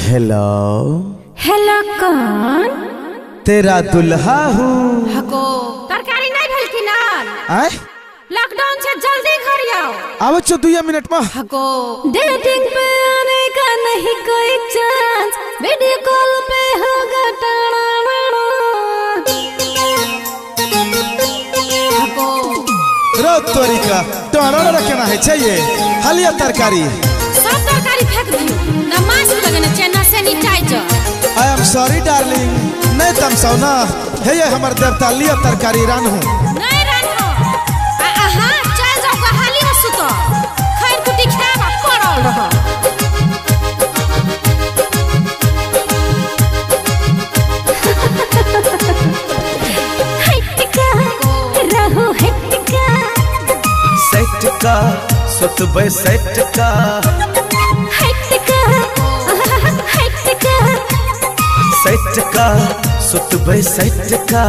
Hello hello कौन? तेरा दुल्हा हूँ। हको तरकारी नहीं भेल कि ना? आय लॉकडाउन से जल्दी घर आओ। आवो 2 मिनट में। हको डेटिंग पे आने का नहीं कोई चांस, वीडियो कॉल पे होगा टाड़ा। हको रो तोरी का टोरा रखना है चाहिए हलिया तरकारी। सब तरकारी फेंक दियो ना, मास्क लगने चाहिए ना sanitiser. I am sorry darling, नहीं तम सौ ना है ये हमार देवता लिया तरकारी रान हूँ। नहीं रान हो हाँ चल जाओ हाली में सुतो, खैर कुटी खावा पड़ल रहो। का सुतबे सेट का सेट का सुतबे सेट का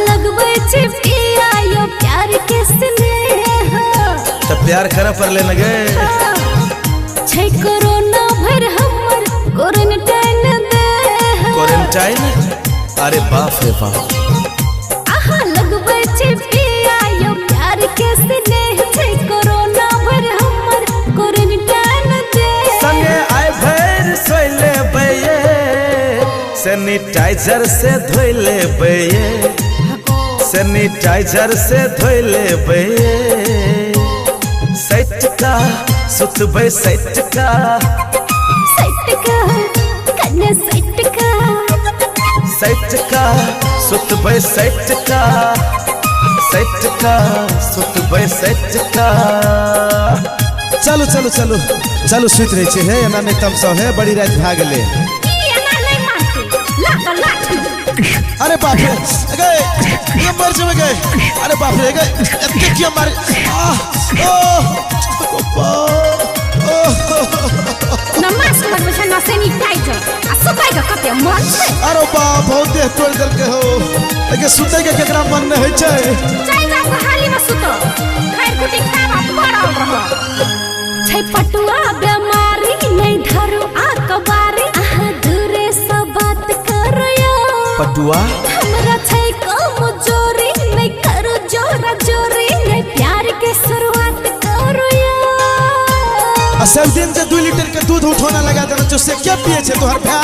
लगबे चिपकिया यो प्यार के स्नेह तो प्यार कर पर ले लगे छै कोरोना भर हमर क्वारंटाइन दे क्वारंटाइन। अरे बाप रे बाप लगबे चिपकिया यो प्यार के स्नेह छै कोरोना भर हमर क्वारंटाइन दे संगे आए भैर सोइले बये सैनिटाइजर से धोइले बये सैनिटाइजर से धोइले बये सेट का सुतबे सेट का कन्या सेट का सुतबे सेट का सुतबे सेट का। चलो चलो चलो चलो सुत रहे छे है ना नहीं तम सौ है बड़ी रात भाग ले। अरे बाप रे गए ये मर जावे गए। अरे बाप रे गए इतने क्यों मार नमाज लगबे छै ना सैनिटाइजर आ सुताई का कते मन छै। अरे बाप बहुत देह तोड़ दल के हो लेकिन सुते के केकरा मन न होय छै। चाय जाओ हाली में सुतो, खैर कुटी खावा पड़ल रहो। छै पटुआ बीमारी नहीं धरो आ कबारी आहा दूरे से बात करयो। पटुआ हमरा छै कमजोरी नहीं करो जोरा जोरी नहीं प्यार के शुरुआत करयो। सब दिन से 2 लीटर के दूध उठोना लगा देना जो से क्या पिए छे तोहर भा।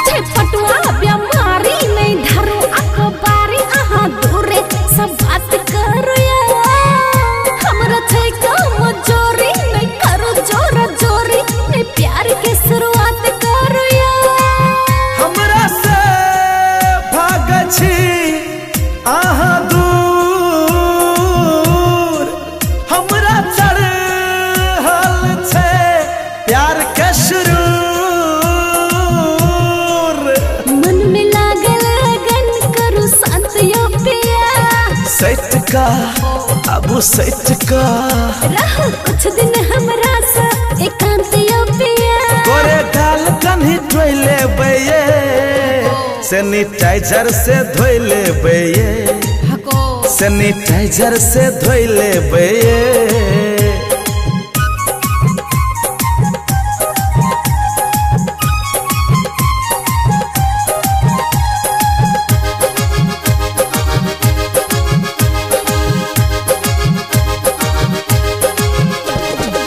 छै पटुआ बीमारी नहीं धरो अखबारी आहा दूरे सब बात करयो। हमरा छै कमजोरी नहीं करो जोरा जोरी नहीं प्यार के शुरुआत करयो। हमरा से भाग छी आहा दूर हमरा चढ़ल छे प्यार के सुरूर। मन में लागल लगन करू शांत यो पिया सेट का अब सेट का रहो कुछ दिन हमरा से एकांत यो पिया। गोरे गाल कन्ही धोइले बये सैनिटाइजर से धोइले बये सैनिटाइजर से धोइले बये।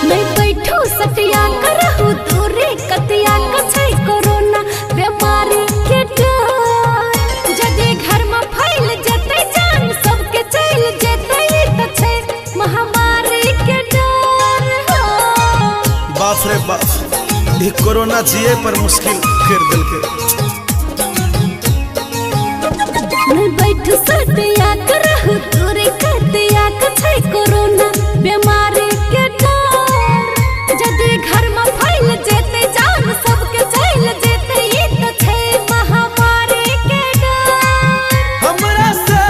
मैं बैठो सटिया करहु दूरे कतिया कछै कोरोना बीमारी के डर जदि घर में फैल जतै जान सबके चल जतै त छै महामारी के डर। बाप रे बाप ये कोरोना जिए पर मुश्किल कर दिल के। मैं बैठो सटिया करहु दूरे कतिया कछै कोरोना बीमारी के डर जदि घर में फैल जतै जान सबके चल जतै त छै महामारी के डर। हमरा से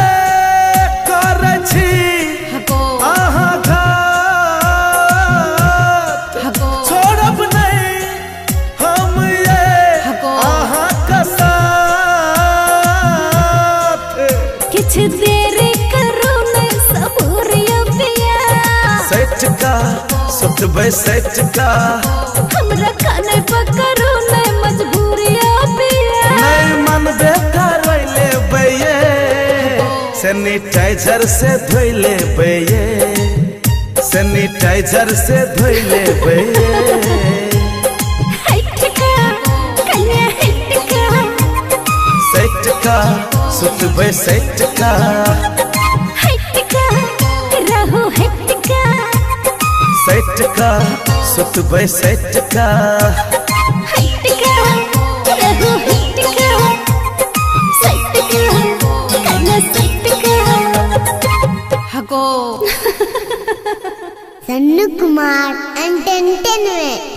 करे छी आहा घात छोड़ब नहीं हम ये आहा का साथ। किछ देर का सुतबे सेट का हमरा काने पकड़ो नहीं मजबूरिया पिया नहीं मन बेकार ले बैये सैनिटाइजर से धोइले बैये सैनिटाइजर से धोइले बैये सेट का सुतबे सेट का सेट का सुतबे सेट का सन्नू कुमार एंटरटेनमेंट।